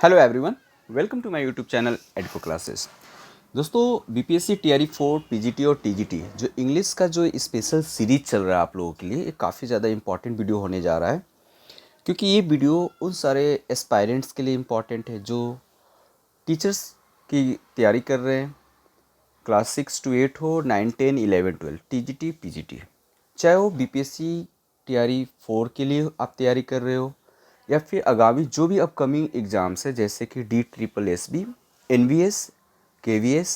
Hello everyone, welcome to my YouTube channel Edco classes. दोस्तों BPSC TRE 4 PGT और TGT जो English का जो स्पेशल सीरीज चल रहा है आप लोगों के लिए, ये काफ़ी ज़्यादा इंपॉर्टेंट वीडियो होने जा रहा है। क्योंकि ये वीडियो उन सारे एस्पायरेंट्स के लिए इम्पॉर्टेंट है जो टीचर्स की तैयारी कर रहे हैं। क्लास 6 to 8 हो, 9, 10, 11, 12, टीजीटी पीजीटी, चाहे वो बीपीएससी टीआरई 4 के लिए आप तैयारी कर रहे हो या फिर आगामी जो भी अपकमिंग एग्ज़ाम्स है जैसे कि DSSB, NVS, KVS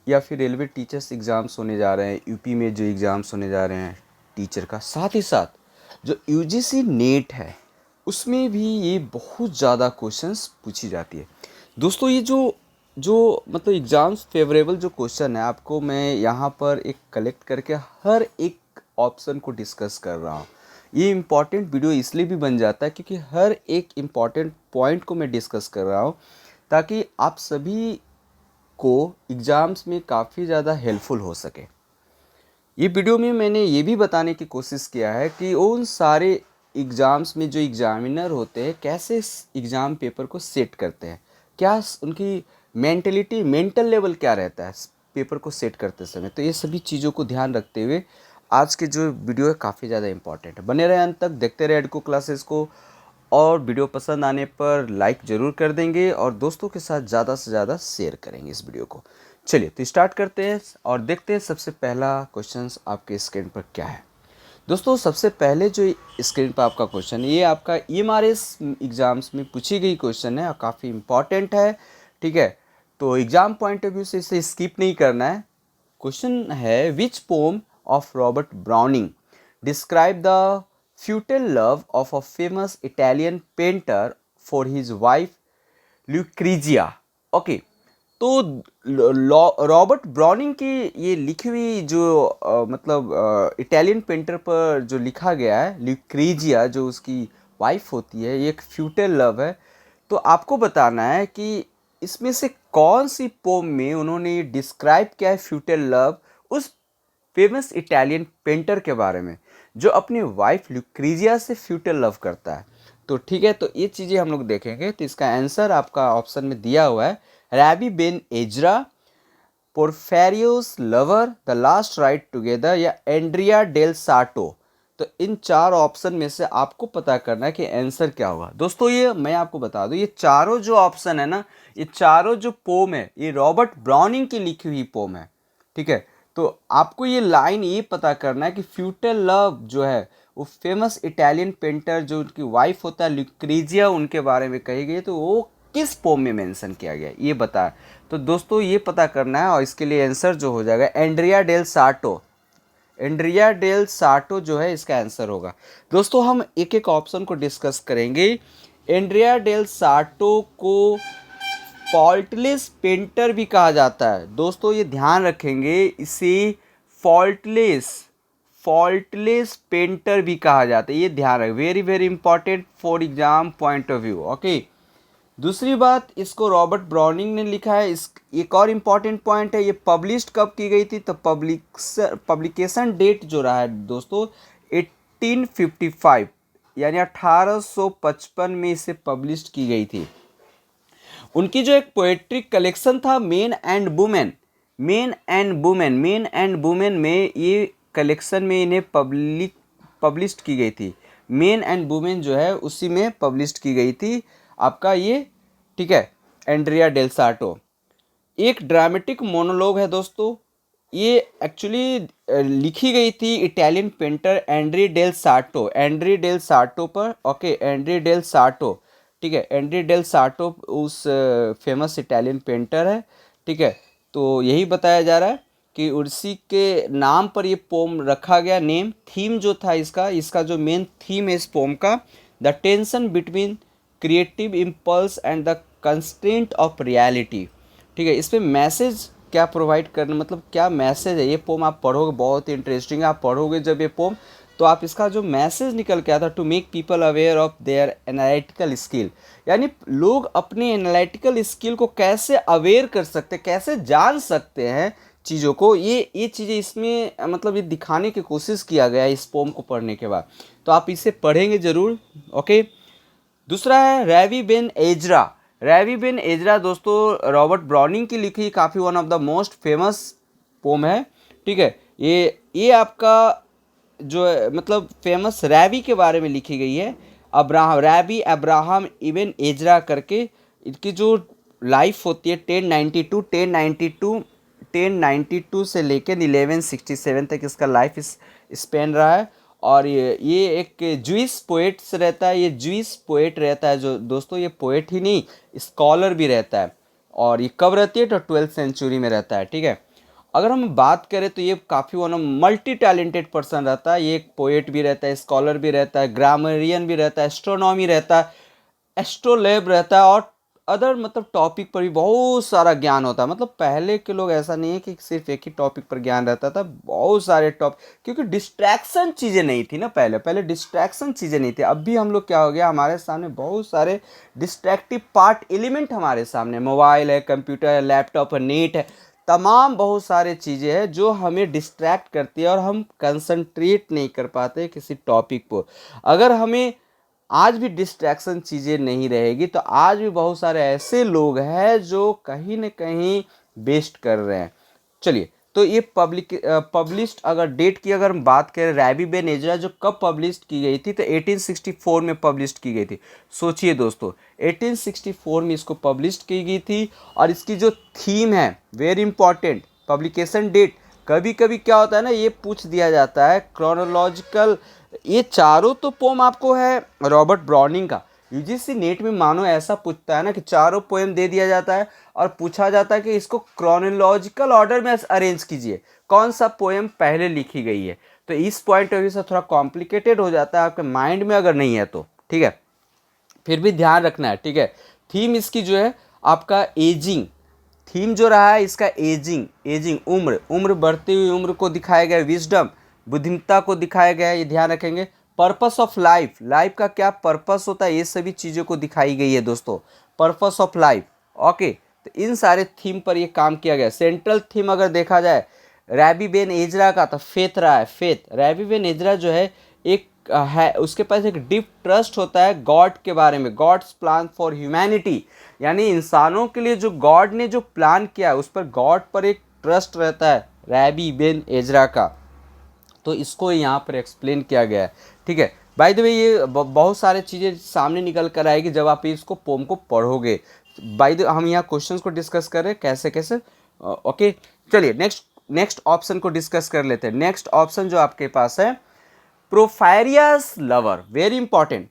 या फिर रेलवे टीचर्स एग्ज़ाम्स होने जा रहे हैं, यूपी में जो एग्ज़ाम्स होने जा रहे हैं टीचर का, साथ ही साथ जो यूजीसी नेट है उसमें भी ये बहुत ज़्यादा क्वेश्चंस पूछी जाती है। दोस्तों ये जो जो मतलब एग्ज़ाम्स फेवरेबल जो क्वेश्चन है आपको मैं यहाँ पर एक कलेक्ट करके हर एक ऑप्शन को डिस्कस कर रहा हूँ। ये इम्पॉर्टेंट वीडियो इसलिए भी बन जाता है क्योंकि हर एक इम्पॉर्टेंट पॉइंट को मैं डिस्कस कर रहा हूँ ताकि आप सभी को एग्ज़ाम्स में काफ़ी ज़्यादा हेल्पफुल हो सके। ये वीडियो में मैंने ये भी बताने की कोशिश किया है कि उन सारे एग्ज़ाम्स में जो एग्ज़ामिनर होते हैं कैसे एग्ज़ाम पेपर को सेट करते हैं, क्या उनकी मेंटल लेवल क्या रहता है पेपर को सेट करते समय। तो ये सभी चीज़ों को ध्यान रखते हुए आज के जो वीडियो है काफ़ी ज़्यादा इंपॉर्टेंट है। बने रहे अंत तक, देखते रहे एडको क्लासेस को, और वीडियो पसंद आने पर लाइक ज़रूर कर देंगे और दोस्तों के साथ ज़्यादा से ज़्यादा शेयर करेंगे इस वीडियो को। चलिए तो स्टार्ट करते हैं और देखते हैं सबसे पहला क्वेश्चन आपके स्क्रीन पर क्या है। दोस्तों सबसे पहले जो स्क्रीन पर आपका क्वेश्चन है ये आपका EMRS एग्ज़ाम्स में पूछी गई क्वेश्चन है और काफ़ी इम्पॉर्टेंट है, ठीक है। तो एग्ज़ाम पॉइंट ऑफ व्यू से इसे स्किप नहीं करना है। क्वेश्चन है, which poem of Robert Browning describe the futile love of a famous Italian painter for his wife Lucrezia। Okay, तो रॉबर्ट ब्राउनिंग की ये लिखी हुई जो मतलब इटालियन पेंटर पर जो लिखा गया है ल्यूक्रीजिया जो उसकी वाइफ होती है, ये एक फ्यूटाइल लव है। तो आपको बताना है कि इसमें से कौन सी पोम में उन्होंने डिस्क्राइब किया है फ्यूटाइल लव उस फेमस इटालियन पेंटर के बारे में जो अपनी वाइफ ल्यूक्रीजिया से फ्यूटाइल लव करता है। तो ठीक है, तो ये चीज़ें हम लोग देखेंगे। तो इसका आंसर आपका ऑप्शन में दिया हुआ है, Rabbi Ben Ezra, Porphyria's lover, the last ride together या एंड्रिया डेल साटो। तो इन चार ऑप्शन में से आपको पता करना है कि आंसर क्या होगा। दोस्तों ये मैं आपको बता दूं, ये चारों जो ऑप्शन है ना, ये चारों जो पोम है ये रॉबर्ट ब्राउनिंग की लिखी हुई पोम है, ठीक है। तो आपको ये लाइन ये पता करना है कि फ्यूटाइल लव जो है वो फेमस इटालियन पेंटर जो उनकी वाइफ होता है ल्यूक्रीजिया उनके बारे में कही गई है, तो वो किस पोम में मेंशन किया गया ये बता। तो दोस्तों ये पता करना है और इसके लिए आंसर जो हो जाएगा एंड्रिया डेल साटो। एंड्रिया डेल साटो जो है इसका आंसर होगा। दोस्तों हम एक एक ऑप्शन को डिस्कस करेंगे। एंड्रिया डेल साटो को फॉल्टलेस पेंटर भी कहा जाता है। दोस्तों ये ध्यान रखेंगे, इसे फॉल्टलेस फॉल्टलेस पेंटर भी कहा जाता है, ये ध्यान रखें, very very important for exam point of view. Okay, दूसरी बात, इसको रॉबर्ट ब्राउनिंग ने लिखा है। इस एक और इम्पॉर्टेंट पॉइंट है, ये पब्लिश्ड कब की गई थी। तो पब्लिकेशन डेट जो रहा है दोस्तों 1855 यानी 1855 में इसे पब्लिश की गई थी। उनकी जो एक पोएट्री कलेक्शन था मेन एंड वुमेन में ये कलेक्शन में इन्हें पब्लिश्ड की गई थी। मेन एंड वुमेन जो है उसी में पब्लिश्ड की गई थी आपका ये, ठीक है, एंड्रिया डेल साटो। एक ड्रामेटिक मोनोलॉग है दोस्तों, ये एक्चुअली लिखी गई थी इटालियन पेंटर एंड्री डेल साटो पर। ओके, एंड्री डेल साटो, ठीक है, एंड्री डेल साटो उस फेमस इटालियन पेंटर है, ठीक है। तो यही बताया जा रहा है कि उसी के नाम पर ये पोम रखा गया। नेम थीम जो था इसका जो मेन थीम है इस पोम का, the tension between creative impulse and the constraint of reality, ठीक है। इसमें मैसेज क्या प्रोवाइड करना, मतलब क्या मैसेज है, ये पोम आप पढ़ोगे बहुत ही इंटरेस्टिंग है। आप पढ़ोगे जब ये पोम तो आप इसका जो मैसेज निकल के आता, to make people aware of their analytical skill, यानी लोग अपने एनालिटिकल स्किल को कैसे अवेयर कर सकते हैं, कैसे जान सकते हैं चीज़ों को, ये चीज़ें इसमें मतलब ये दिखाने की कोशिश किया गया है इस पोम को पढ़ने के बाद। तो आप इसे पढ़ेंगे ज़रूर। ओके, दूसरा है Rabbi Ben Ezra. Rabbi Ben Ezra दोस्तों रॉबर्ट ब्राउनिंग की लिखी काफ़ी one of the most famous poem है। ठीक है, ये आपका जो है मतलब फेमस रैवी के बारे में लिखी गई है। अब्राहम रैवी अब्राहम इबन एजरा करके इनकी जो लाइफ होती है 1092 से लेकर 1167 तक इसका लाइफ स्पेन रहा है। और ये एक जूइस पोएट्स रहता है, ये जूइस पोएट रहता है जो दोस्तों, ये पोएट ही नहीं स्कॉलर भी रहता है। और ये कब रहती है तो 12th सेंचुरी में रहता है। ठीक है, अगर हम बात करें तो ये काफ़ी वन मल्टी टैलेंटेड पर्सन रहता है। ये एक पोएट भी रहता है, स्कॉलर भी रहता है, ग्रामरियन भी रहता है, एस्ट्रोनॉमी रहता है, एस्ट्रोलैब रहता है, और अदर मतलब टॉपिक पर भी बहुत सारा ज्ञान होता है। मतलब पहले के लोग ऐसा नहीं है कि सिर्फ एक ही टॉपिक पर ज्ञान रहता था, बहुत सारे क्योंकि डिस्ट्रैक्शन चीज़ें नहीं थी ना, पहले पहले डिस्ट्रैक्शन चीज़ें नहीं थी। अब भी हम लोग क्या हो गया, हमारे सामने बहुत सारे डिस्ट्रैक्टिव पार्ट एलिमेंट हमारे सामने, मोबाइल है, कंप्यूटर है, लैपटॉप है, नेट है, तमाम बहुत सारे चीज़ें हैं जो हमें डिस्ट्रैक्ट करती है और हम कंसंट्रेट नहीं कर पाते किसी टॉपिक पर। अगर हमें आज भी डिस्ट्रैक्शन चीज़ें नहीं रहेगी तो आज भी बहुत सारे ऐसे लोग हैं जो कहीं न कहीं वेस्ट कर रहे हैं। चलिए, तो ये पब्लिश्ड अगर डेट की अगर हम बात करें, रैवी बिन एजरा जो कब पब्लिश की गई थी तो 1864 में पब्लिश की गई थी। सोचिए दोस्तों, 1864 में इसको पब्लिश की गई थी। और इसकी जो थीम है वेरी इंपॉर्टेंट, पब्लिकेशन डेट, कभी कभी क्या होता है ना, ये पूछ दिया जाता है क्रोनोलॉजिकल। ये चारों तो पोम आपको है रॉबर्ट ब्राउनिंग का। यूजीसी नेट में मानो ऐसा पूछता है ना कि चारों पोएम दे दिया जाता है और पूछा जाता है कि इसको क्रोनोलॉजिकल ऑर्डर में अरेंज कीजिए, कौन सा पोएम पहले लिखी गई है। तो इस पॉइंट ऑफ व्यू से थोड़ा कॉम्प्लिकेटेड हो जाता है आपके माइंड में अगर नहीं है तो। ठीक है, फिर भी ध्यान रखना है। ठीक है, थीम इसकी जो है आपका एजिंग, थीम जो रहा है इसका एजिंग, एजिंग उम्र, उम्र बढ़ती हुई उम्र को दिखाया गया, विजडम बुद्धिमत्ता को दिखाया गया है, ये ध्यान रखेंगे। पर्पस ऑफ लाइफ, लाइफ का क्या पर्पस होता है, ये सभी चीज़ों को दिखाई गई है दोस्तों, पर्पस ऑफ लाइफ। ओके, तो इन सारे थीम पर ये काम किया गया। सेंट्रल थीम अगर देखा जाए रैवी बिन एजरा का तो फेथ रहा है, फेथ। रैवी बिन एजरा जो है एक है, उसके पास एक डीप ट्रस्ट होता है गॉड के बारे में, गॉड्स प्लान फॉर ह्यूमैनिटी, यानी इंसानों के लिए जो गॉड ने जो प्लान किया है उस पर गॉड पर एक ट्रस्ट रहता है रैवी बिन एजरा का। तो इसको यहाँ पर एक्सप्लेन किया गया है। ठीक है, बाय द वे ये बहुत सारे चीज़ें सामने निकल कर आएगी जब आप इसको पोम को पढ़ोगे। बाय द हम यहाँ क्वेश्चंस को डिस्कस कर रहे हैं कैसे कैसे। ओके, चलिए नेक्स्ट ऑप्शन को डिस्कस कर लेते हैं। नेक्स्ट ऑप्शन जो आपके पास है पोर्फायरियस लवर, वेरी इंपॉर्टेंट।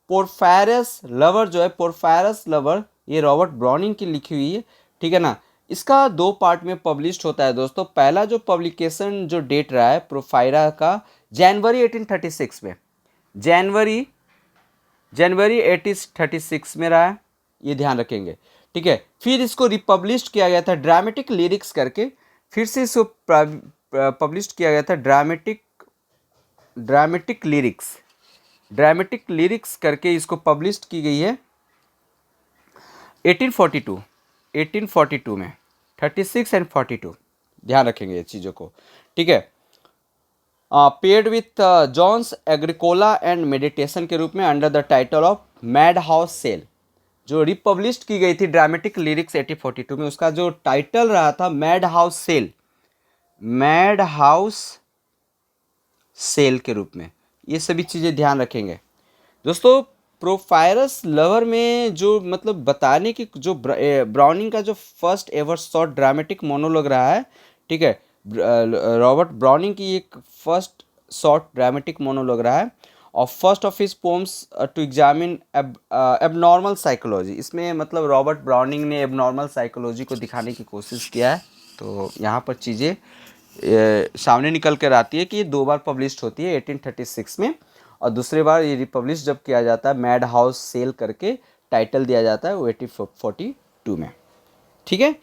पोर्फायरस लवर जो है, पोर्फायरस लवर, ये रॉबर्ट ब्राउनिंग की लिखी हुई है। ठीक है ना, इसका दो पार्ट में पब्लिश्ड होता है दोस्तों। पहला जो पब्लिकेशन जो डेट रहा है प्रोफायरा का, जनवरी 1836 में, जनवरी जनवरी 1836 में रहा है, ये ध्यान रखेंगे। ठीक है, फिर इसको रिपब्लिश किया गया था ड्रामेटिक लिरिक्स करके, फिर से इसको पब्लिश किया गया था ड्रामेटिक लिरिक्स करके इसको पब्लिश की गई है 1842 में, 36 एंड 42, ध्यान रखेंगे ये चीज़ों को। ठीक है, paid with John's Agricola and meditation के रूप में under the title of mad house cell, जो रिपब्लिश की गई थी ड्रामेटिक लिरिक्स 1842 में, उसका जो टाइटल रहा था mad house cells, mad house cells के रूप में। ये सभी चीज़ें ध्यान रखेंगे दोस्तों। प्रोफायरस लवर में जो मतलब बताने की जो ब्राउनिंग का जो first ever short dramatic monologue रहा है। ठीक है, रॉबर्ट ब्राउनिंग की एक फर्स्ट शॉर्ट ड्रामेटिक मोनोलॉग रहा है और first of his poems to examine abnormal psychology. इसमें मतलब रॉबर्ट ब्राउनिंग ने एबनॉर्मल साइकोलॉजी को दिखाने की कोशिश किया है। तो यहाँ पर चीज़ें सामने निकल कर आती है कि ये दो बार पब्लिश्ड होती है 1836 में, और दूसरी बार ये रिपब्लिश जब किया जाता है मैड हाउस सेल करके टाइटल दिया जाता है वो 1842 में। ठीक है,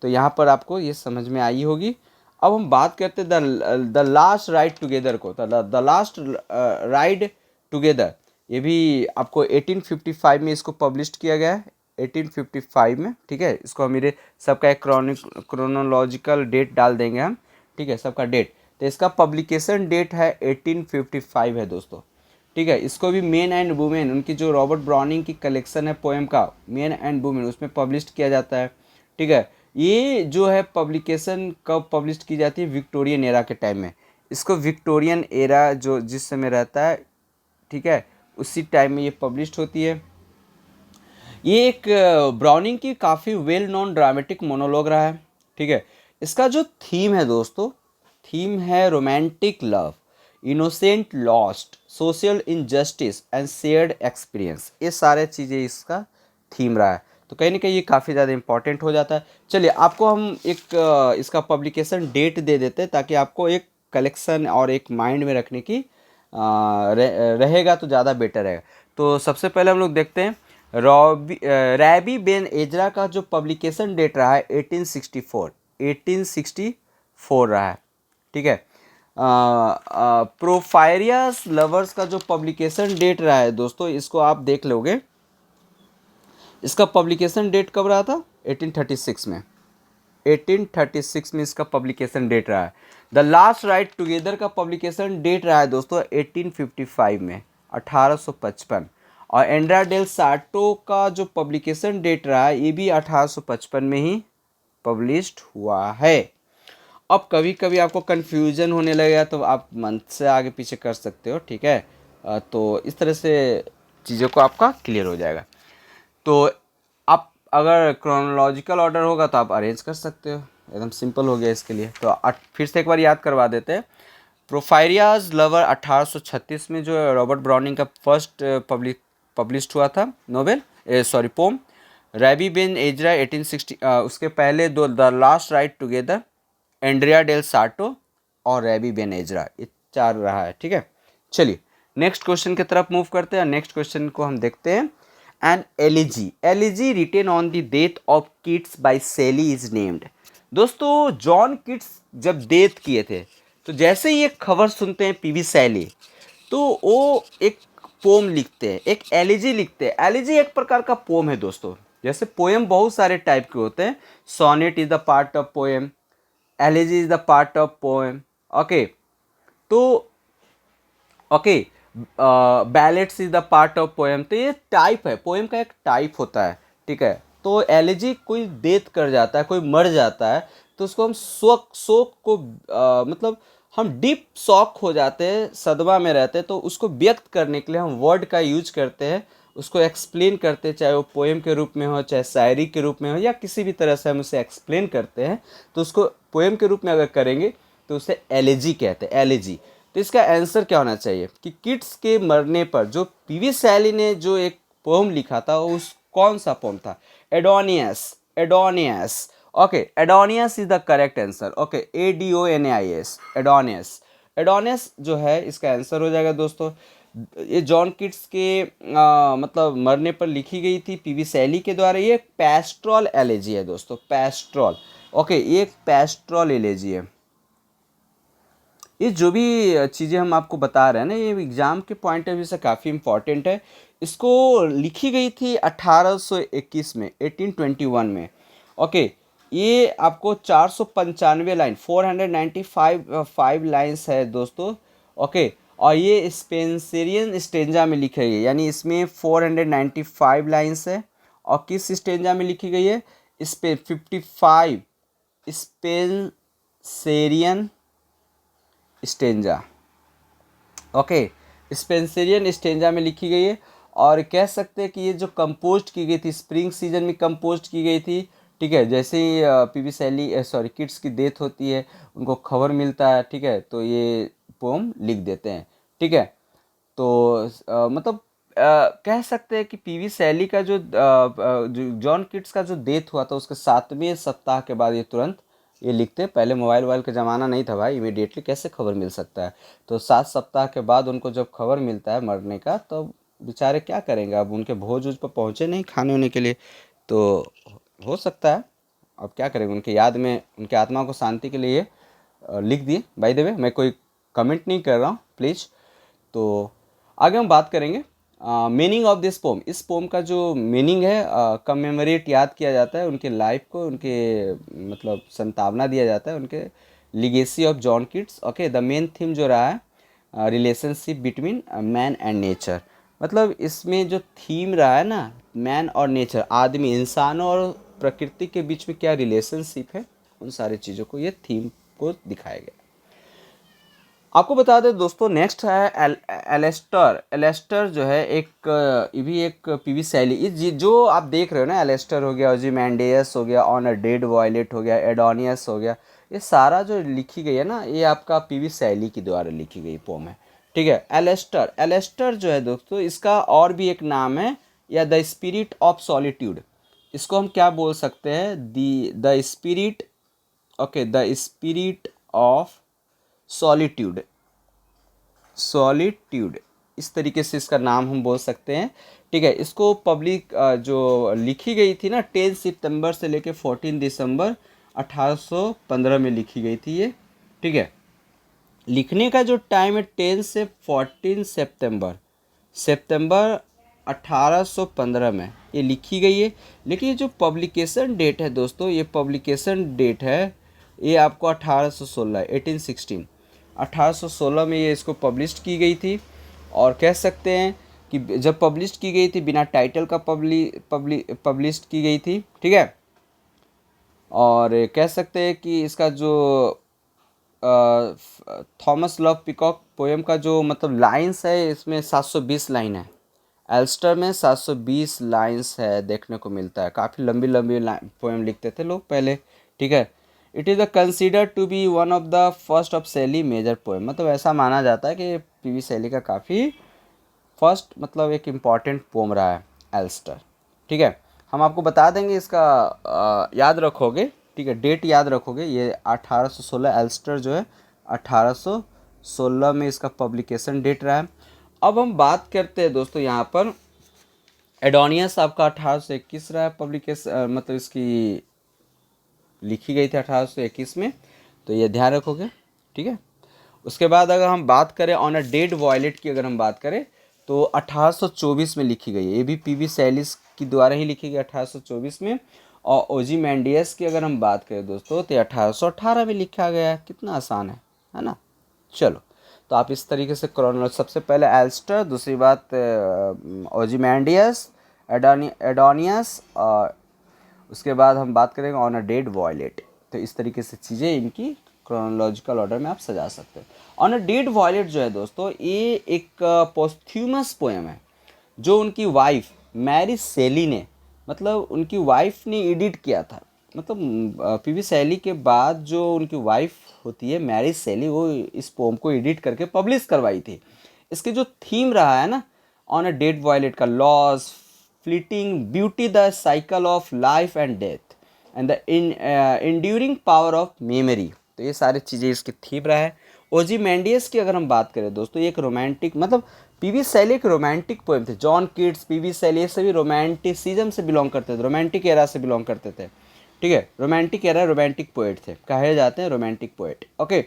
तो यहाँ पर आपको ये समझ में आई होगी। अब हम बात करते हैं द लास्ट राइड टुगेदर को। द लास्ट राइड टुगेदर, ये भी आपको 1855 में इसको पब्लिश किया गया है, 1855 में। ठीक है, इसको हम मेरे सबका एक क्रोनोलॉजिकल डेट डाल देंगे हम। ठीक है, सबका डेट, तो इसका पब्लिकेशन डेट है 1855 है दोस्तों। ठीक है। इसको भी मेन एंड वुमेन, उनकी जो रॉबर्ट ब्राउनिंग की कलेक्शन है पोएम का मेन एंड वुमेन, उसमें पब्लिश किया जाता है। ठीक है। ये जो है पब्लिकेशन कब पब्लिश की जाती है, विक्टोरियन एरा के टाइम में। इसको विक्टोरियन एरा जो जिस समय रहता है, ठीक है, उसी टाइम में ये पब्लिश होती है। ये एक ब्राउनिंग की काफ़ी वेल नोन ड्रामेटिक मोनोलॉग रहा है। ठीक है। इसका जो थीम है दोस्तों, थीम है romantic love, innocent lost, social injustice and shared experience. ये सारे चीज़ें इसका थीम रहा है। तो कहीं ना कहीं ये काफ़ी ज़्यादा इंपॉर्टेंट हो जाता है। चलिए आपको हम एक इसका पब्लिकेशन डेट दे देते हैं, ताकि आपको एक कलेक्शन और एक माइंड में रखने की रहेगा तो ज़्यादा बेटर रहेगा। तो सबसे पहले हम लोग देखते हैं रैबी बेन एजरा का जो पब्लिकेशन डेट रहा है 1864 रहा है। ठीक है। प्रोफायरियस लवर्स का जो पब्लिकेशन डेट रहा है दोस्तों, इसको आप देख लोगे, इसका पब्लिकेशन डेट कब रहा था, 1836 में। 1836 में इसका पब्लिकेशन डेट रहा है। द लास्ट राइट टुगेदर का पब्लिकेशन डेट रहा है दोस्तों 1855 में, 1855। और एंड्रा डेल साटो का जो पब्लिकेशन डेट रहा है ये भी 1855 में ही पब्लिश्ड हुआ है। अब कभी कभी आपको कन्फ्यूजन होने लगेगा तो आप मंथ से आगे पीछे कर सकते हो। ठीक है। तो इस तरह से चीज़ों को आपका क्लियर हो जाएगा। तो आप अगर क्रोनोलॉजिकल ऑर्डर होगा तो आप अरेंज कर सकते हो, एकदम सिंपल हो गया इसके लिए। तो फिर से एक बार याद करवा देते हैं। प्रोफायरियाज लवर 1836 में जो है रॉबर्ट ब्राउनिंग का फर्स्ट पब्लिश्ड हुआ था novel, sorry poem. Rabbi Ben Ezra 1860, उसके पहले दो the last ride together, Andrea del Sarto और रैबी बेन एजरा, ये 4 रहा है। ठीक है। चलिए नेक्स्ट क्वेश्चन की तरफ मूव करते हैं। नेक्स्ट क्वेश्चन को हम देखते हैं। An elegy written on the death of Keats by Shelley is named. दोस्तों जॉन किट्स जब डेथ किए थे, तो जैसे ही एक खबर सुनते हैं पीवी सैली, तो वो एक पोम लिखते हैं, एक एलिजी लिखते हैं। एलिजी एक प्रकार का पोम है दोस्तों। जैसे पोएम बहुत सारे टाइप के होते हैं। Sonnet is the part of poem, elegy is the part of poem. Okay, तो okay, ballads is the part of poem. तो ये टाइप है, पोएम का एक टाइप होता है। ठीक है। तो एलिजी कोई डेथ कर जाता है, कोई मर जाता है, तो उसको हम शोक को मतलब हम डीप शॉक हो जाते हैं, सदमा में रहते हैं, तो उसको व्यक्त करने के लिए हम वर्ड का यूज करते हैं, उसको एक्सप्लेन करते हैं, चाहे वो पोएम के रूप में हो, चाहे शायरी के रूप में हो, या किसी भी तरह से हम उसे एक्सप्लेन करते हैं। तो उसको पोएम के रूप में अगर करेंगे तो उसे एलिजी कहते हैं, एलिजी। तो इसका आंसर क्या होना चाहिए कि किट्स के मरने पर जो पीवी सैली ने जो एक पोम लिखा था, उस कौन सा पोम था, Adonais, Adonais. Okay, Adonais is the correct answer. Okay, ADONIS, Adonais. Adonais जो है इसका आंसर हो जाएगा दोस्तों। ये जॉन किट्स के मतलब मरने पर लिखी गई थी पीवी सैली के द्वारा। ये एक पैस्ट्रल एलेजी है दोस्तों, पैस्ट्रल। ओके, ये एक पैस्ट्रल एलेजी है। ये जो भी चीज़ें हम आपको बता रहे हैं ना, ये एग्ज़ाम के पॉइंट ऑफ व्यू से काफ़ी इंपॉर्टेंट है। इसको लिखी गई थी 1821 में, 1821 में। ओके, ये आपको 495 लाइन, 495 लाइन्स है दोस्तों। ओके, और ये स्पेंसरियन स्टेंजा में लिखी गई है, यानी इसमें 495 लाइन्स है। और किस स्टेंजा में लिखी गई है, इस पे 55 Spencerian stanza. Okay, Spencerian stanza में लिखी गई है। और कह सकते हैं कि ये जो कंपोस्ट की गई थी, स्प्रिंग सीजन में कंपोस्ट की गई थी। ठीक है। जैसे ही पीवी सैली सॉरी किट्स की डेथ होती है, उनको खबर मिलता है, ठीक है, तो ये पोम लिख देते हैं। ठीक है। तो मतलब कह सकते हैं कि पीवी सैली का जो जॉन किट्स का जो डेथ हुआ था, उसके 7वें सप्ताह के बाद ये तुरंत ये लिखते। पहले मोबाइल वोबाइल का ज़माना नहीं था भाई, इमीडिएटली कैसे खबर मिल सकता है। तो 7 सप्ताह के बाद उनको जब खबर मिलता है मरने का, तो बेचारे क्या करेंगे, अब उनके भोज उज पर पहुँचे नहीं खाने होने के लिए, तो हो सकता है अब क्या करेंगे, उनके याद में, उनके आत्मा को शांति के लिए लिख दिए। बाय द वे मैं कोई कमेंट नहीं कर रहा हूँ, प्लीज़। तो आगे हम बात करेंगे मीनिंग ऑफ दिस पोम। इस पोम का जो मीनिंग है, कमेमोरेट, याद किया जाता है उनके लाइफ को, उनके मतलब संतावना दिया जाता है, उनके legacy of John Keats. Okay, the main theme जो रहा है relationship between man and nature. मतलब इसमें जो थीम रहा है ना, मैन और नेचर, आदमी, इंसानों और प्रकृति के बीच में क्या रिलेशनशिप है, उन सारी चीज़ों को ये थीम को दिखाया गया। आपको बता दें दोस्तों, नेक्स्ट है एलेस्टर। एलेस्टर जो है एक ये भी एक पीवी शैली, जो आप देख रहे हो ना, एलेस्टर हो गया, ओzymandias हो गया, ऑन अ डेड वॉयलेट हो गया, एडोनियस हो गया, ये सारा जो लिखी गई है ना, ये आपका पीवी शैली के द्वारा लिखी गई पोम है। ठीक है। एलेस्टर, एलेस्टर जो है दोस्तों, इसका और भी एक नाम है, या द स्पिरिट ऑफ सॉलिट्यूड। इसको हम क्या बोल सकते हैं, the spirit, okay, the spirit of solitude, solitude, इस तरीके से इसका नाम हम बोल सकते हैं। ठीक है। इसको पब्लिक जो लिखी गई थी ना, 10 सितंबर से लेके 14 दिसंबर 1815 में लिखी गई थी ये। ठीक है। लिखने का जो टाइम है 10 से 14 सितंबर, सितंबर 1815 में ये लिखी गई है। लेकिन ये जो पब्लिकेशन डेट है दोस्तों, ये पब्लिकेशन डेट है, ये आपको 1816, 1816, 1816 में ये इसको पब्लिश की गई थी। और कह सकते हैं कि जब पब्लिश की गई थी, बिना टाइटल का पब्लिश की गई थी। ठीक है। और कह सकते हैं कि इसका जो थॉमस लव पीकॉक पोएम का जो मतलब लाइंस है, इसमें 720 लाइन है। एल्स्टर में 720 लाइंस है देखने को मिलता है। काफ़ी लंबी लंबी पोएम लिखते थे लोग पहले। ठीक है। It is considered to be one of the first of Shelley major poem. मतलब ऐसा माना जाता है कि पीवी शैली का काफ़ी फर्स्ट मतलब एक इम्पॉर्टेंट पोम रहा है एल्स्टर। ठीक है। हम आपको बता देंगे इसका याद रखोगे। ठीक है। डेट याद रखोगे, ये 1816 एल्स्टर जो है 1816 में इसका पब्लिकेशन डेट रहा है। अब हम बात करते हैं दोस्तों यहाँ पर, एडोनियस आपका 1821 रहा है पब्लिकेशन, मतलब इसकी लिखी गई थी 1821 में, तो ये ध्यान रखोगे। ठीक है। उसके बाद अगर हम बात करें ऑन अ डेड वॉयलेट की, अगर हम बात करें तो 1824 में लिखी गई है। ये भी पीवी शैलीस की द्वारा ही लिखी गई 1824 में। और ओzymandias की अगर हम बात करें दोस्तों, तो 1818 में लिखा गया है। कितना आसान है ना। चलो, तो आप इस तरीके से क्रोनोलॉजी, सबसे पहले एल्स्टर, दूसरी बात ओzymandias, एडोनियस, और उसके बाद हम बात करेंगे ऑन अ डेड वॉयलेट। तो इस तरीके से चीज़ें इनकी क्रोनोलॉजिकल ऑर्डर में आप सजा सकते हैं। ऑन अ डेड वॉयलेट जो है दोस्तों, ये एक पोस्थ्यूमस पोएम है, जो उनकी वाइफ मैरी शेली ने, मतलब उनकी वाइफ ने एडिट किया था। मतलब पीवी शैली के बाद जो उनकी वाइफ होती है मैरी शेली, वो इस पोम को एडिट करके पब्लिश करवाई थी। इसके जो थीम रहा है ना, ऑन अ डेड वॉयलेट का, loss, fleeting beauty, the cycle of life and death, and the enduring power of memory. तो ये सारी चीज़ें इसकी थीम रहा है। ओzymandias की अगर हम बात करें दोस्तों, ये एक रोमांटिक, मतलब पीवी शैली एक रोमांटिक पोएम थे। जॉन कीट्स, पीवी शैली, ये सभी रोमांटिसिज्म से बिलोंग करते थे, रोमांटिक एरा से बिलोंग करते थे। ठीक है। रोमांटिक एरा, रोमांटिक पोएट थे, कहे जाते हैं रोमांटिक पोएट। ओके।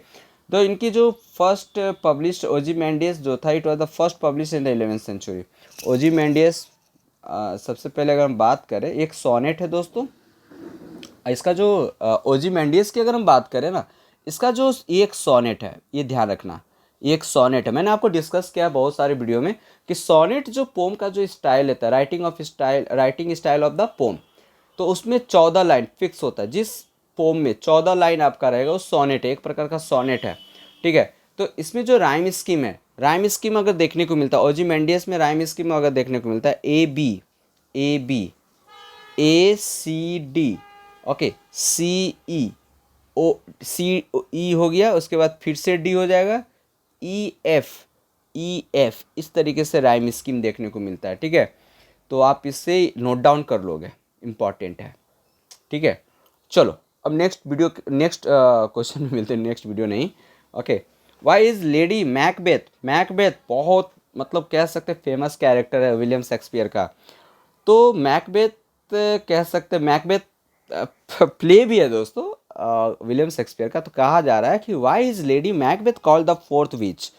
तो इनकी जो फर्स्ट पब्लिश्ड ओzymandias जो था, it was the first publish in the 11th century. ओzymandias सबसे पहले अगर हम बात करें, एक सोनेट है दोस्तों। इसका जो ओzymandias की अगर हम बात करें ना, इसका जो एक सोनेट है, ये ध्यान रखना, एक सोनेट है। मैंने आपको डिस्कस किया बहुत सारे वीडियो में कि सोनेट जो पोम का जो स्टाइल रहता है, writing style of the pome, तो उसमें 14 लाइन फिक्स होता है। जिस पोम में 14 लाइन आपका रहेगा, वो सोनेट है, एक प्रकार का सोनेट है। ठीक है। तो इसमें जो राइम स्कीम है, राइम स्कीम अगर देखने को मिलता है ओzymandias में, राइम स्कीम अगर देखने को मिलता है A C D, okay, C E हो गया, उसके बाद फिर से D हो जाएगा, E F, इस तरीके से राइम स्कीम देखने को मिलता है। ठीक है। तो आप इससे नोट डाउन कर लोगे, इम्पॉर्टेंट है। ठीक है। चलो, अब नेक्स्ट क्वेश्चन में मिलते हैं, नेक्स्ट वीडियो नहीं। Okay. Why is Lady Macbeth, Macbeth बहुत मतलब कह सकते हैं फेमस कैरेक्टर है विलियम शेक्सपियर का। तो मैकबेथ कह सकते हैं, मैकबेथ प्ले भी है दोस्तों विलियम शेक्सपियर का। तो कहा जा रहा है कि why is Lady Macbeth called the fourth witch.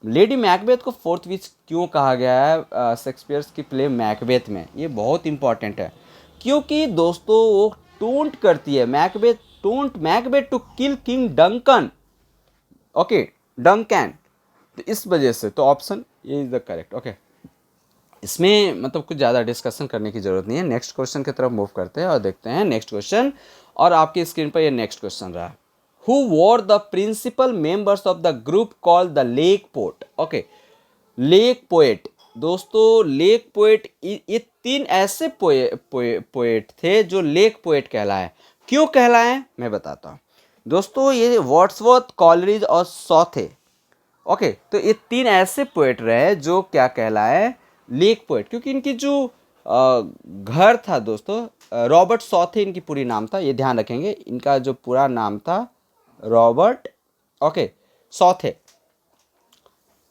Lady Macbeth को फोर्थ विच क्यों कहा गया है शेक्सपियर की प्ले मैकबेथ में, ये बहुत इंपॉर्टेंट है। क्योंकि दोस्तों वो टोंट करती है, Macbeth to kill king Duncan, okay, Duncan, तो इस वजह से तो ऑप्शन ये इज द करेक्ट। ओके, इसमें मतलब कुछ ज़्यादा डिस्कशन करने की ज़रूरत नहीं है। नेक्स्ट क्वेश्चन की तरफ मूव करते हैं और देखते हैं नेक्स्ट क्वेश्चन। और आपकी स्क्रीन पर ये नेक्स्ट क्वेश्चन रहा, who were the principal members of the group called the lake poet. Okay, lake poet दोस्तों, लेक पोएट ये तीन ऐसे पोएट थे जो लेक पोएट कहलाए। क्यों कहलाए मैं बताता हूँ दोस्तों। ये वर्ड्सवर्थ, कॉलरिज और सॉ थे। ओके, तो ये तीन ऐसे पोएट रहे जो क्या कहलाए, लेक पोएट, क्योंकि इनकी जो घर था दोस्तों, रॉबर्ट सॉथे इनकी पूरी नाम था, ये ध्यान रखेंगे, इनका जो पूरा नाम था Robert okay Southey.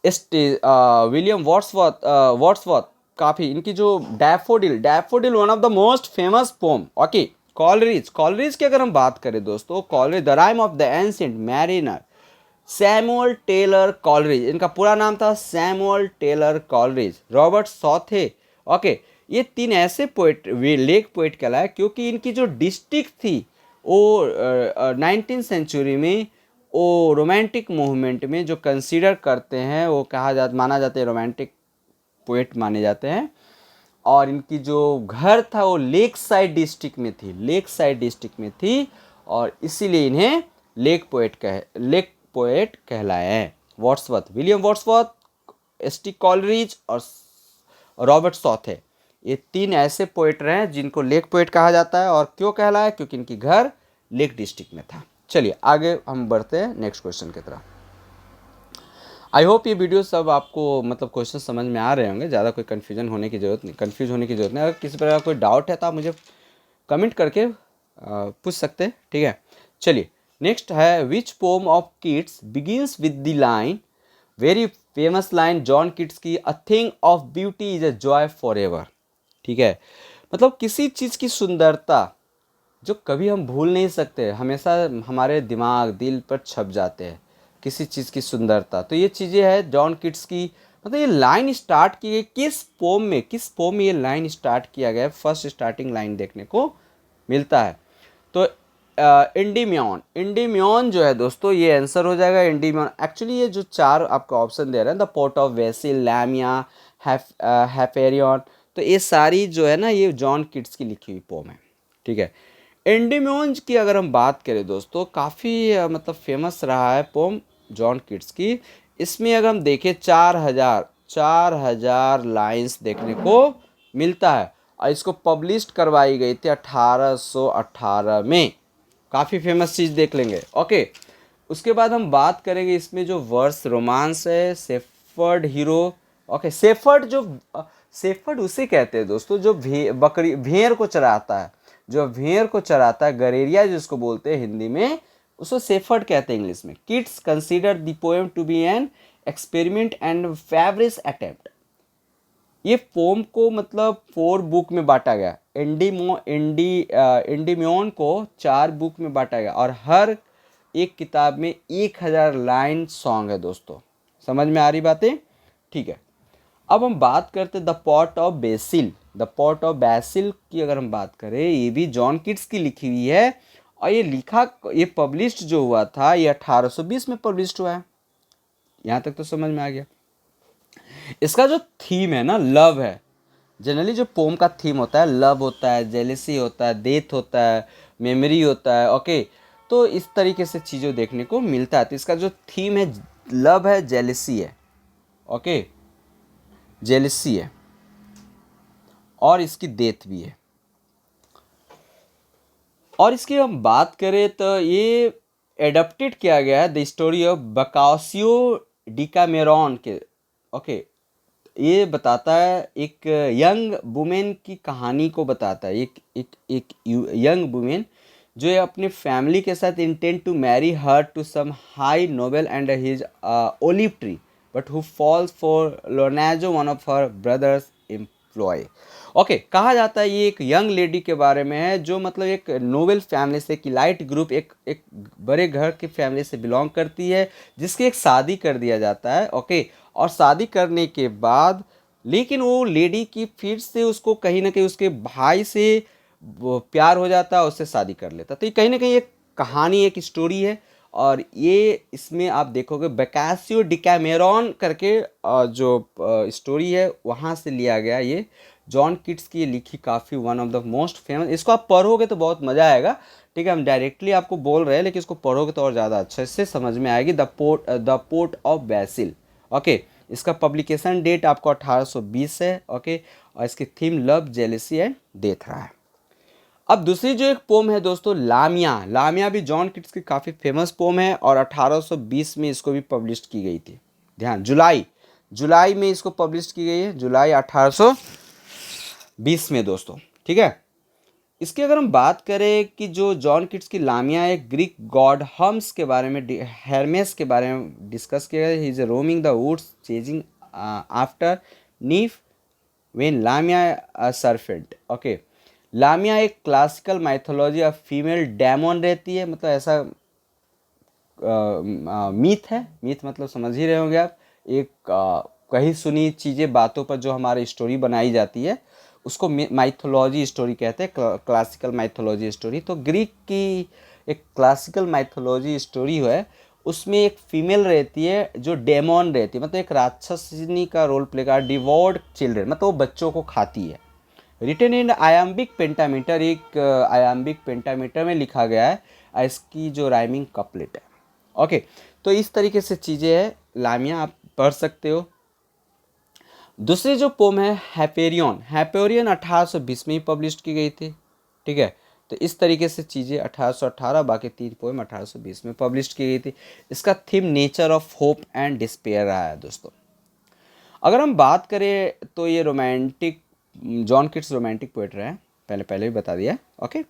William Wordsworth काफ़ी इनकी जो daffodil one of the most famous poem. Okay, Coleridge की अगर हम बात करें दोस्तों, Coleridge the rime of the ancient mariner Samuel Taylor Coleridge, इनका पूरा नाम था Samuel Taylor Coleridge. Robert Southey, okay, ये तीन ऐसे पोएट वे लेक पोएट कहलाए क्योंकि इनकी जो डिस्ट्रिक्ट थी वो 19th सेंचुरी में वो रोमांटिक मूवमेंट में जो कंसीडर करते हैं वो माना जाते हैं रोमांटिक पोएट माने जाते हैं। और इनकी जो घर था वो लेक साइड डिस्ट्रिक्ट में थी और इसीलिए इन्हें लेक पोएट कहलाए हैं। William Wordsworth, ST. कॉलरिज और रॉबर्ट सॉथे, ये तीन ऐसे पोएट रहे हैं जिनको लेक पोएट कहा जाता है। और क्यों कहलाया, क्योंकि इनकी घर लेक डिस्ट्रिक्ट में था। चलिए आगे हम बढ़ते हैं नेक्स्ट क्वेश्चन की तरफ। आई होप ये वीडियो सब आपको मतलब क्वेश्चन समझ में आ रहे होंगे, ज़्यादा कोई कंफ्यूज होने की ज़रूरत नहीं। अगर किसी प्रकार का कोई डाउट है तो आप मुझे कमेंट करके पूछ सकते हैं, ठीक है। चलिए नेक्स्ट है, which poem of Keats begins with the line, very famous line John Keats की, a thing of beauty is a joy for ever. ठीक है, मतलब किसी चीज़ की सुंदरता जो कभी हम भूल नहीं सकते, हमेशा हमारे दिमाग दिल पर छप जाते हैं किसी चीज़ की सुंदरता। तो ये चीज़ें हैं जॉन किट्स की। मतलब ये लाइन स्टार्ट की गई किस पोम में ये लाइन स्टार्ट किया गया, फर्स्ट स्टार्टिंग लाइन देखने को मिलता है। तो इंडीम्योन जो है दोस्तों, ये आंसर हो जाएगा इंडीम्योन। एक्चुअली ये जो चार आपको ऑप्शन दे रहे हैं, द पोर्ट ऑफ वेसिल, लैमिया, हैपेरियन, तो ये सारी जो है ना ये जॉन किट्स की लिखी हुई पोम है, ठीक है। एंडीम्योन की अगर हम बात करें दोस्तों, काफ़ी मतलब फेमस रहा है पोम जॉन किट्स की। इसमें अगर हम देखें 4,000 लाइंस देखने को मिलता है और इसको पब्लिश करवाई गई थी 1818 में। काफ़ी फेमस चीज़ देख लेंगे। ओके, उसके बाद हम बात करेंगे इसमें जो वर्स रोमांस है, सेफर्ड हीरो। ओके, सेफर्ड उसे कहते हैं दोस्तों जो भेड़ को चराता है, गरेरिया जिसको बोलते हैं हिंदी में, उसको सेफर्ड कहते हैं इंग्लिश में। Kids consider the poem to be an experiment and favourite attempt. ये पोम को मतलब 4 बुक में बांटा गया। एंडीम्योन को 4 बुक में बांटा गया और हर एक किताब में 1000 लाइन सॉन्ग है दोस्तों। समझ में आ रही बातें, ठीक है। अब हम बात करते द पोर्ट ऑफ बेसिल की अगर हम बात करें, ये भी जॉन किट्स की लिखी हुई है और ये पब्लिश्ड जो हुआ था ये 1820 में पब्लिश्ड हुआ है। यहाँ तक तो समझ में आ गया। इसका जो थीम है ना, लव है। जनरली जो पोम का थीम होता है, लव होता है, जेलेसी होता है, डेथ होता है, मेमोरी होता है। ओके, तो इस तरीके से चीज़ें देखने को मिलता है। तो इसका जो थीम है लव है, जेलेसी है। ओके, जेलेसी है और इसकी डेथ भी है। और इसकी हम बात करें तो ये एडप्टेड किया गया है द स्टोरी ऑफ बकासियो डिकामेरॉन के। ओके, ये बताता है एक यंग वुमेन की कहानी को बताता है। एक यंग वुमेन जो अपने फैमिली के साथ intent to marry her to some high noble and his olive tree but who falls for Lorenzo one of her brothers employ. Okay, कहा जाता है ये एक यंग लेडी के बारे में है जो मतलब एक नोबल फैमिली से, एक लाइट ग्रुप, एक बड़े घर की फैमिली से बिलोंग करती है, जिसकी एक शादी कर दिया जाता है। ओके, और शादी करने के बाद लेकिन वो लेडी की फिर से उसको कहीं ना कहीं उसके भाई से वो प्यार हो जाता है, उससे शादी कर लेता। तो ये कहीं ना कहीं एक कहानी, एक स्टोरी है और ये इसमें आप देखोगे बोकासियो डिकैमेरॉन करके जो स्टोरी है वहाँ से लिया गया। ये जॉन किट्स की ये लिखी काफ़ी one of the most famous. इसको आप पढ़ोगे तो बहुत मज़ा आएगा, ठीक है। हम डायरेक्टली आपको बोल रहे हैं, लेकिन इसको पढ़ोगे तो और ज़्यादा अच्छे से समझ में आएगी। The port of Basil, okay. इसका पब्लिकेशन डेट आपको 1820 है, ओके। और इसकी theme love, jealousy and death रहा है। अब दूसरी जो एक पोम है दोस्तों, लामिया। लामिया भी जॉन किट्स की काफ़ी फेमस पोम है और 1820 में इसको भी पब्लिश की गई थी। ध्यान, जुलाई में इसको पब्लिश की गई है, जुलाई 1820 में दोस्तों, ठीक है। इसकी अगर हम बात करें कि जो जॉन किट्स की लामिया एक ग्रीक गॉड हर्मेस के बारे में डिस्कस किया गया। He is roaming the woods chasing after nymph when Lamia serpent, okay. Lamia एक classical mythology of female demon रहती है, मतलब ऐसा मीथ है। मीथ मतलब समझ ही रहे होंगे आप, एक कही सुनी चीज़ें, बातों पर जो हमारी स्टोरी बनाई जाती है उसको माइथोलॉजी स्टोरी कहते हैं, क्लासिकल माइथोलॉजी स्टोरी। तो ग्रीक की एक क्लासिकल माइथोलॉजी स्टोरी है, उसमें एक फीमेल रहती है जो डेमोन रहती है, मतलब एक राक्षसनी का रोल प्ले कर, डिवोर्ड चिल्ड्रन, मतलब वो बच्चों को खाती है। रिटन इन आयाम्बिक पेंटामीटर, एक आयाम्बिक पेंटामीटर में लिखा गया है। इसकी जो राइमिंग कपलेट है, ओके। तो इस तरीके से चीज़ें हैं, लामिया आप पढ़ सकते हो। दूसरी जो पोम है हैपेरियन 1820 में ही पब्लिश की गई थी, ठीक है। तो इस तरीके से चीज़ें 1818, बाकी 3 पोएम 1820 में पब्लिश की गई थी। इसका theme nature of hope and despair रहा है दोस्तों। अगर हम बात करें तो ये romantic, John Keats romantic poet रहे हैं, पहले भी बता दिया, ओके।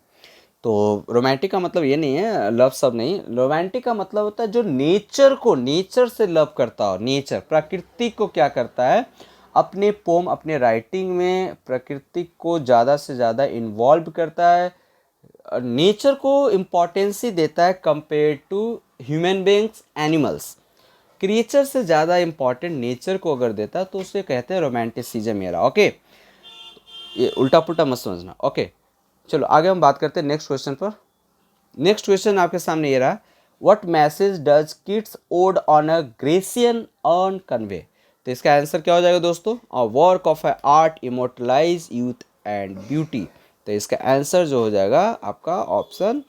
तो रोमांटिक का मतलब ये नहीं है लव सब नहीं, रोमांटिक का मतलब होता है जो नेचर से लव करता हो। नेचर, प्रकृति को क्या करता है अपने पोम, अपने राइटिंग में प्रकृति को ज़्यादा से ज़्यादा इन्वॉल्व करता है, नेचर को इम्पोर्टेंस ही देता है compare to human beings, animals. Creature से ज़्यादा इम्पोर्टेंट नेचर को अगर देता है तो उसे कहते हैं रोमांटिसिज्म मेरा, ओके। ये उल्टा पुल्टा मत समझना, ओके। चलो आगे हम बात करते हैं नेक्स्ट क्वेश्चन पर। नेक्स्ट क्वेश्चन आपके सामने ये रहा, what message does Keats ode on a Grecian urn convey. तो इसका आंसर क्या हो जाएगा दोस्तों, a work of a art immortalize youth and beauty. तो इसका आंसर जो हो जाएगा आपका option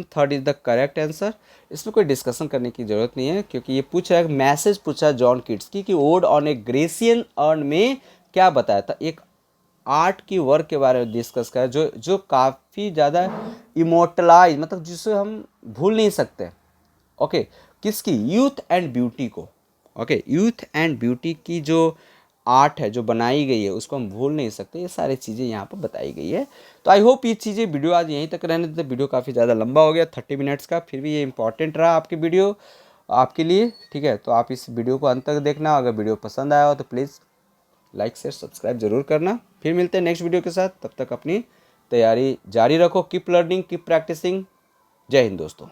third is the correct answer. इसमें कोई डिस्कशन करने की जरूरत नहीं है, क्योंकि ये पूछ रहा है, मैसेज पूछा जॉन किट्स की कि odd on A Grecian earn में क्या बताया था, एक आर्ट की वर्क के बारे में डिस्कस करें जो काफ़ी ज़्यादा इमोर्टलाइज, मतलब जिसे हम भूल नहीं सकते, ओके। किसकी, यूथ एंड ब्यूटी को, ओके। यूथ एंड ब्यूटी की जो आर्ट है जो बनाई गई है उसको हम भूल नहीं सकते। ये सारी चीज़ें यहाँ पर बताई गई है। तो आई होप ये चीज़ें, वीडियो आज यहीं तक रहने देते। वीडियो काफ़ी ज़्यादा लंबा हो गया, 30 मिनट्स का, फिर भी ये इंपॉर्टेंट रहा आपकी वीडियो आपके लिए, ठीक है। तो आप इस वीडियो को अंत तक देखना। अगर वीडियो पसंद आया हो तो प्लीज़ लाइक शेयर सब्सक्राइब जरूर करना। फिर मिलते हैं नेक्स्ट वीडियो के साथ, तब तक अपनी तैयारी जारी रखो। Keep learning, keep practising. जय हिंद दोस्तों।